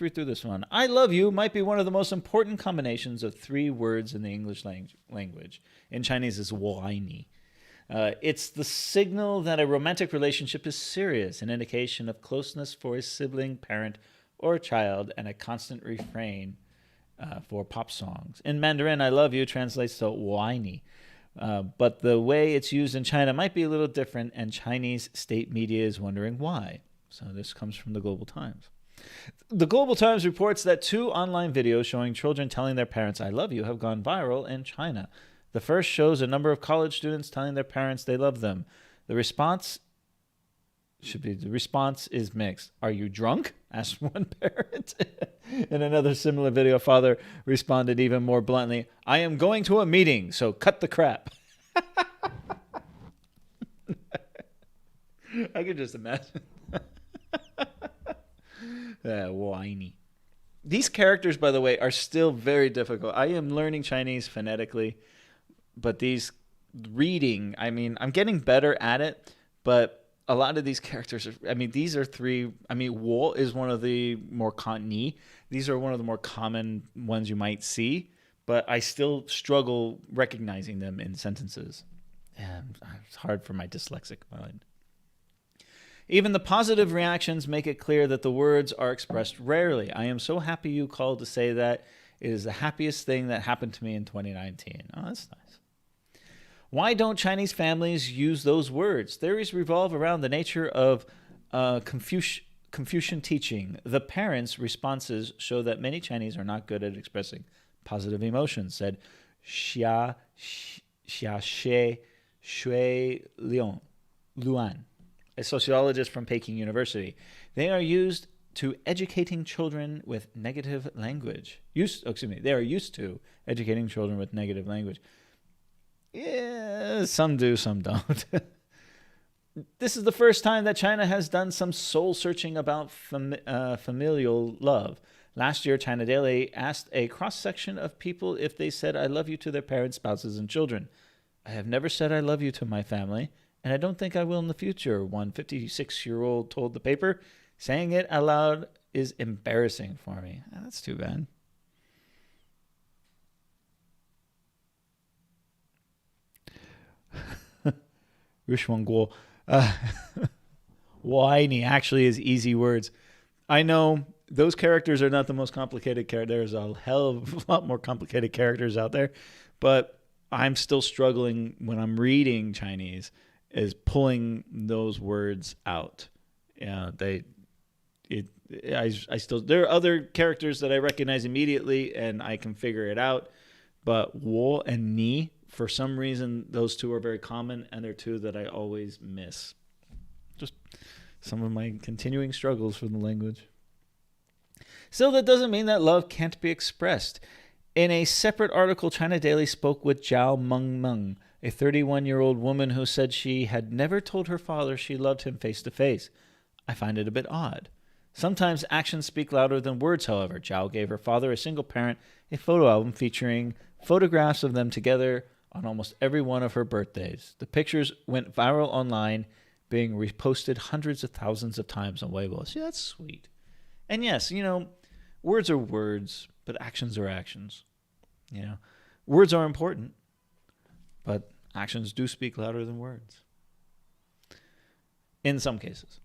read through this one. I love you might be one of the most important combinations of three words in the English language. In Chinese, is 我爱你. It's the signal that a romantic relationship is serious, an indication of closeness for a sibling, parent, or child, and a constant refrain for pop songs. In Mandarin, I love you translates to 我爱你. But the way it's used in China might be a little different, and Chinese state media is wondering why. So this comes from the Global Times. The Global Times reports that 2 online videos showing children telling their parents, I love you, have gone viral in China. The first shows a number of college students telling their parents they love them. The response is mixed. Are you drunk? Asked one parent. In another similar video, a father responded even more bluntly, I am going to a meeting, so cut the crap. I could just imagine. Whiny. These characters, by the way, are still very difficult. I am learning Chinese phonetically, but these reading, I mean, I'm getting better at it, but a lot of these characters these are three. Wo is one of the more ni. These are one of the more common ones you might see, but I still struggle recognizing them in sentences. Yeah, it's hard for my dyslexic mind. Even the positive reactions make it clear that the words are expressed rarely. I am so happy you called to say that. It is the happiest thing that happened to me in 2019. Oh, that's nice. Why don't Chinese families use those words? Theories revolve around the nature of Confucian teaching. The parents' responses show that many Chinese are not good at expressing positive emotions, said Xia Xia Shui Luan, a sociologist from Peking University. They are used to educating children with negative language. They are used to educating children with negative language. Yeah, some do, some don't. This is the first time that China has done some soul searching about familial love. Last year, China Daily asked a cross-section of people if they said I love you to their parents, spouses, and children. I have never said I love you to my family, and I don't think I will in the future, one 56-year-old told the paper. Saying it aloud is embarrassing for me. That's too bad. Rushwangguo. Whiny actually is easy words. I know those characters are not the most complicated characters. There's a hell of a lot more complicated characters out there. But I'm still struggling when I'm reading Chinese is pulling those words out. Yeah, I still, there are other characters that I recognize immediately and I can figure it out, but wo and ni, for some reason, those two are very common and they're two that I always miss. Just some of my continuing struggles for the language. Still, that doesn't mean that love can't be expressed. In a separate article, China Daily spoke with Zhao Mengmeng, a 31-year-old woman who said she had never told her father she loved him face to face. I find it a bit odd. Sometimes actions speak louder than words, however. Zhao gave her father, a single parent, a photo album featuring photographs of them together on almost every one of her birthdays. The pictures went viral online, being reposted hundreds of thousands of times on Weibo. See, that's sweet. And yes, words are words, but actions are actions. Words are important, but actions do speak louder than words. In some cases.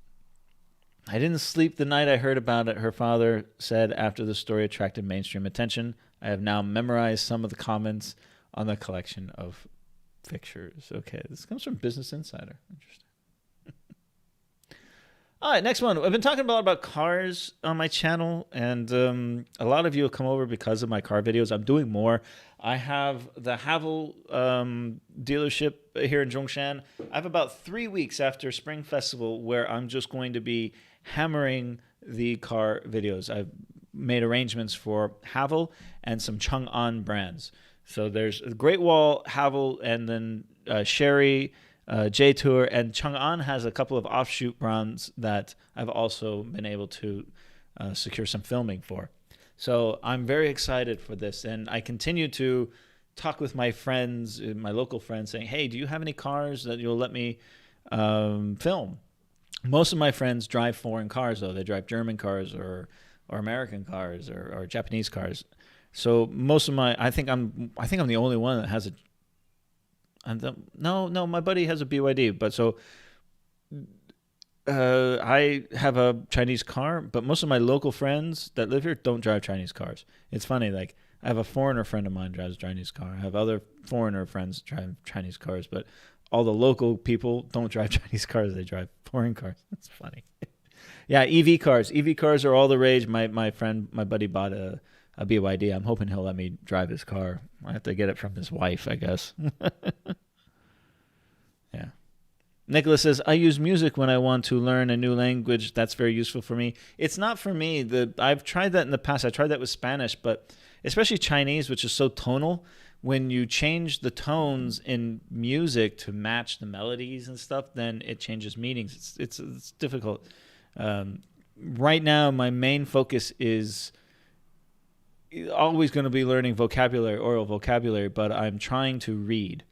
I didn't sleep the night I heard about it, her father said after the story attracted mainstream attention. I have now memorized some of the comments on the collection of pictures. Okay, this comes from Business Insider. Interesting. All right, next one. I've been talking a lot about cars on my channel, and a lot of you have come over because of my car videos. I'm doing more. I have the Havel dealership here in Zhongshan. I have about 3 weeks after Spring Festival where I'm just going to be hammering the car videos. I've made arrangements for Havel and some Chang'an brands. So there's Great Wall, Havel, and then Sherry, J-Tour, and Chang'an has a couple of offshoot brands that I've also been able to secure some filming for. So I'm very excited for this, and I continue to talk with my friends, my local friends, saying, hey, do you have any cars that you'll let me film? Most of my friends drive foreign cars, though. They drive German cars or American cars or Japanese cars. So most of I think I'm the only one that has a. No, my buddy has a BYD, but so I have a Chinese car, but most of my local friends that live here don't drive Chinese cars. It's funny, like I have a foreigner friend of mine drives a Chinese car. I have other foreigner friends drive Chinese cars, but all the local people don't drive Chinese cars. They drive foreign cars. It's funny. Yeah, EV cars. EV cars are all the rage. My buddy bought a BYD. I'm hoping he'll let me drive his car. I have to get it from his wife, I guess. Yeah. Nicholas says, I use music when I want to learn a new language. That's very useful for me. It's not for me. I've tried that in the past. I tried that with Spanish, but especially Chinese, which is so tonal, when you change the tones in music to match the melodies and stuff, then it changes meanings. It's difficult. Right now, my main focus is always going to be learning vocabulary, oral vocabulary, but I'm trying to read.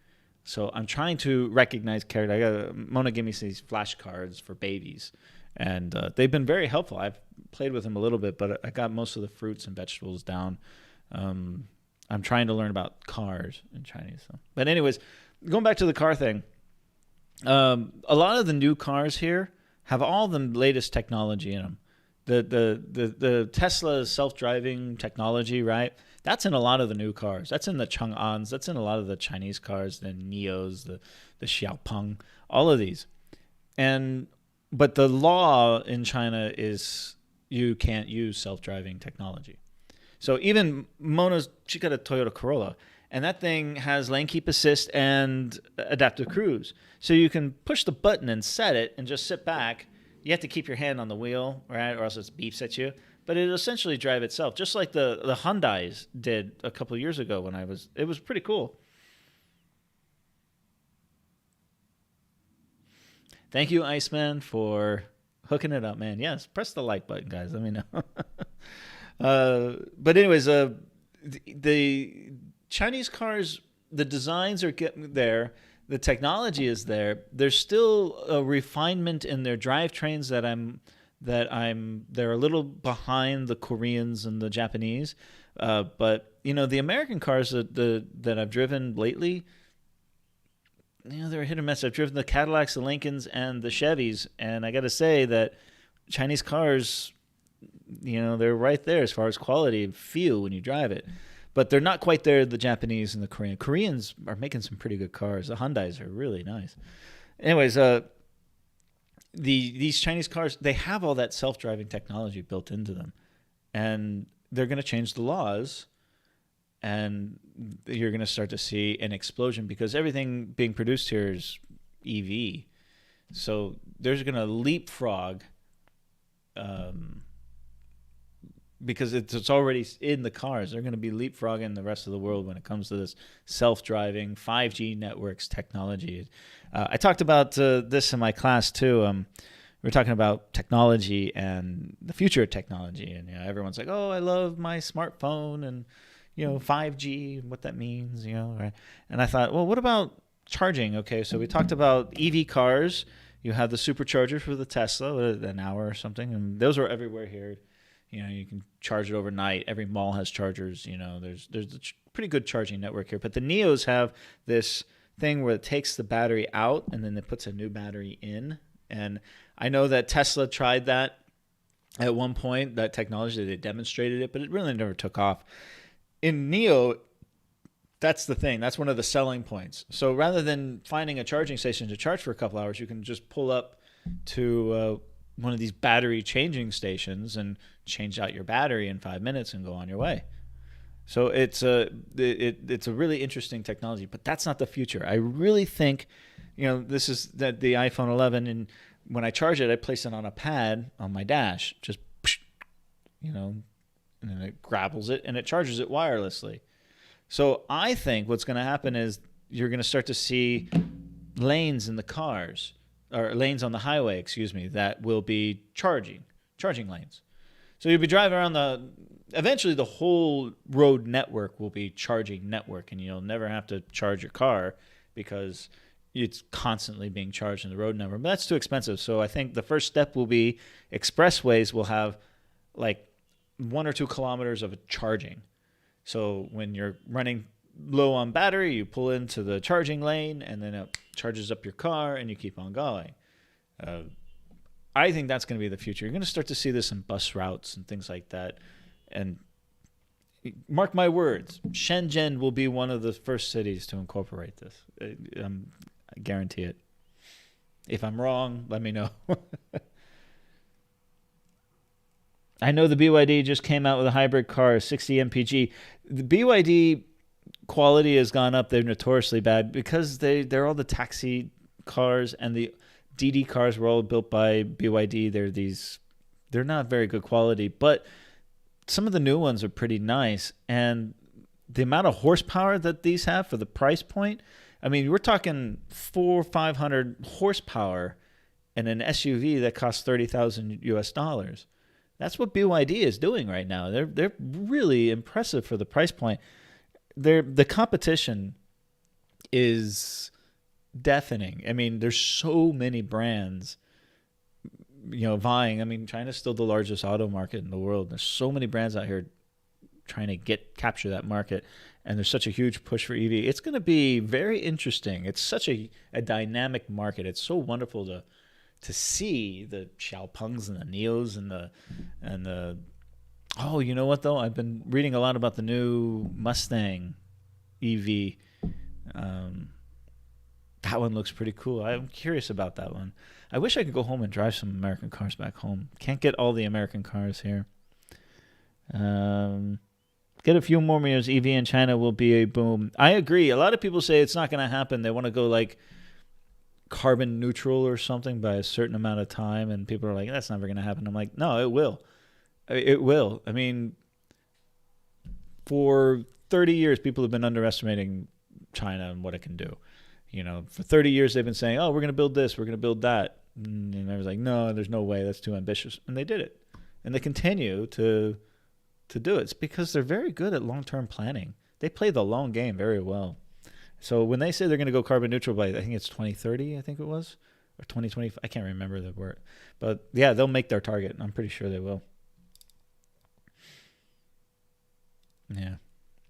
So I'm trying to recognize character. Mona gave me these flashcards for babies, and they've been very helpful. I've played with them a little bit, but I got most of the fruits and vegetables down. I'm trying to learn about cars in Chinese. So. But anyways, going back to the car thing, a lot of the new cars here have all the latest technology in them. The Tesla self-driving technology, right? That's in a lot of the new cars. That's in the Chang'ans. That's in a lot of the Chinese cars, the Neos, the Xiaopeng, all of these. But the law in China is you can't use self-driving technology. So even Mona's, she got a Toyota Corolla, and that thing has lane keep assist and adaptive cruise. So you can push the button and set it and just sit back. You have to keep your hand on the wheel, right, or else it beeps at you. But it'll essentially drive itself, just like the Hyundais did a couple of years ago it was pretty cool. Thank you, Iceman, for hooking it up, man. Yes, press the like button, guys. Let me know. But anyways, the Chinese cars, the designs are getting there. The technology is there. There's still a refinement in their drivetrains they're a little behind the Koreans and the Japanese. But the American cars that I've driven lately, they're hit or miss. I've driven the Cadillacs, the Lincolns, and the Chevys, and I got to say that Chinese cars, they're right there as far as quality and feel when you drive it. But they're not quite there, the Japanese and the Korean. Koreans are making some pretty good cars. The Hyundais are really nice. Anyways, these Chinese cars, they have all that self-driving technology built into them. And they're going to change the laws, and you're going to start to see an explosion because everything being produced here is EV. So there's going to leapfrog because it's already in the cars. They're going to be leapfrogging the rest of the world when it comes to this self-driving 5G networks technology. I talked about this in my class too. We were talking about technology and the future of technology, and everyone's like, "Oh, I love my smartphone and 5G and what that means." Right? And I thought, well, what about charging? Okay, so we talked about EV cars. You have the supercharger for the Tesla, an hour or something, and those are everywhere here. You can charge it overnight. Every mall has chargers. There's a pretty good charging network here. But the Neos have this thing where it takes the battery out and then it puts a new battery in. And I know that Tesla tried that at one point, that technology. They demonstrated it, but it really never took off. In Neo, that's the thing. That's one of the selling points. So rather than finding a charging station to charge for a couple hours, you can just pull up to one of these battery changing stations and change out your battery in 5 minutes and go on your way. So it's a really interesting technology, but that's not the future. I really think, this is the iPhone 11, and when I charge it, I place it on a pad on my dash, just, and then it grapples it and it charges it wirelessly. So I think what's going to happen is you're going to start to see lanes in the cars, or lanes on the highway, that will be charging lanes. So you'll be driving around eventually the whole road network will be charging network, and you'll never have to charge your car because it's constantly being charged in the road network. But that's too expensive. So I think the first step will be expressways will have like 1 or 2 kilometers of charging. So when you're running low on battery, you pull into the charging lane, and then it charges up your car, and you keep on going. I think that's going to be the future. You're going to start to see this in bus routes and things like that. And mark my words, Shenzhen will be one of the first cities to incorporate this. I guarantee it. If I'm wrong, let me know. I know the BYD just came out with a hybrid car, 60 mpg. The BYD quality has gone up. They're notoriously bad because they're all the taxi cars, and the DD cars were all built by BYD. They're not very good quality, but some of the new ones are pretty nice. And the amount of horsepower that these have for the price point, I mean, we're talking 400 or 500 horsepower in an SUV that costs $30,000 US. That's what BYD is doing right now. They're really impressive for the price point. The competition is deafening. I mean, there's so many brands, vying. I mean, China's still the largest auto market in the world. There's so many brands out here trying to capture that market, and there's such a huge push for EV. It's going to be very interesting. It's such a dynamic market. It's so wonderful to see the Xiaopangs and the Neos and the oh, you know what though? I've been reading a lot about the new Mustang EV. That one looks pretty cool. I'm curious about that one. I wish I could go home and drive some American cars back home. Can't get all the American cars here. Get a few more years, EV in China will be a boom. I agree. A lot of people say it's not going to happen. They want to go like carbon neutral or something by a certain amount of time, and people are like, that's never going to happen. I'm like, no, it will. It will. I mean, for 30 years, people have been underestimating China and what it can do. You know, for 30 years, they've been saying, oh, we're going to build this, we're going to build that. And I was like, no, there's no way. That's too ambitious. And they did it. And they continue to do it. It's because they're very good at long-term planning. They play the long game very well. So when they say they're going to go carbon neutral by, I think it's 2030, I think it was, or 2020, I can't remember the word. But yeah, they'll make their target. I'm pretty sure they will. Yeah.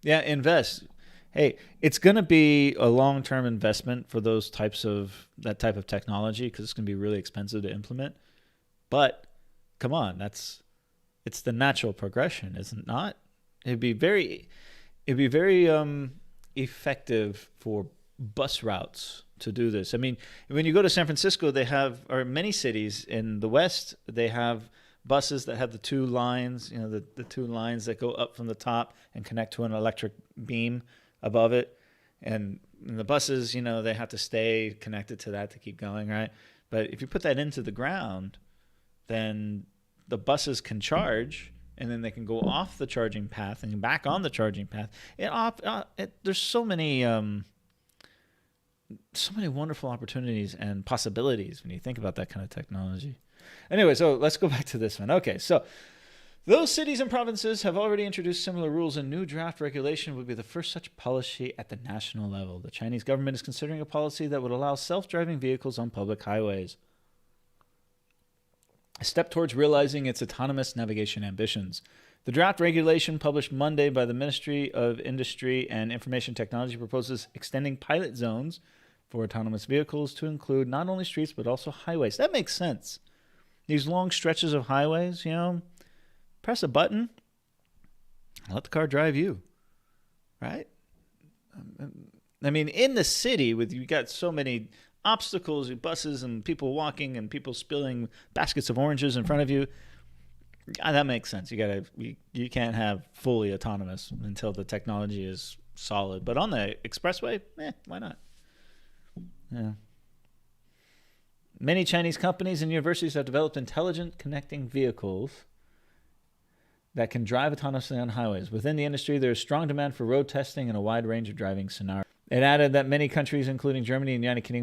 Yeah, invest. Hey, it's going to be a long-term investment for that type of technology, because it's going to be really expensive to implement. But come on, it's the natural progression, isn't it not? It'd be very effective for bus routes to do this. I mean, when you go to San Francisco, or many cities in the West, they have buses that have the two lines, you know, the two lines that go up from the top and connect to an electric beam above it. And the buses, you know, they have to stay connected to that to keep going, right? But if you put that into the ground, then the buses can charge, and then they can go off the charging path and back on the charging path. There's so many wonderful opportunities and possibilities when you think about that kind of technology. Anyway, so let's go back to this one. Okay, so those cities and provinces have already introduced similar rules. A new draft regulation would be the first such policy at the national level. The Chinese government is considering a policy that would allow self-driving vehicles on public highways, a step towards realizing its autonomous navigation ambitions. The draft regulation published Monday by the Ministry of Industry and Information Technology proposes extending pilot zones for autonomous vehicles to include not only streets but also highways. That makes sense. These long stretches of highways, you know, press a button and let the car drive you, right? I mean, in the city, you got so many obstacles, buses and people walking and people spilling baskets of oranges in front of you. That makes sense. You can't have fully autonomous until the technology is solid. But on the expressway, why not? Yeah. Many Chinese companies and universities have developed intelligent connecting vehicles that can drive autonomously on highways. Within the industry, there is strong demand for road testing and a wide range of driving scenarios. It added that many countries, including Germany and the United Kingdom,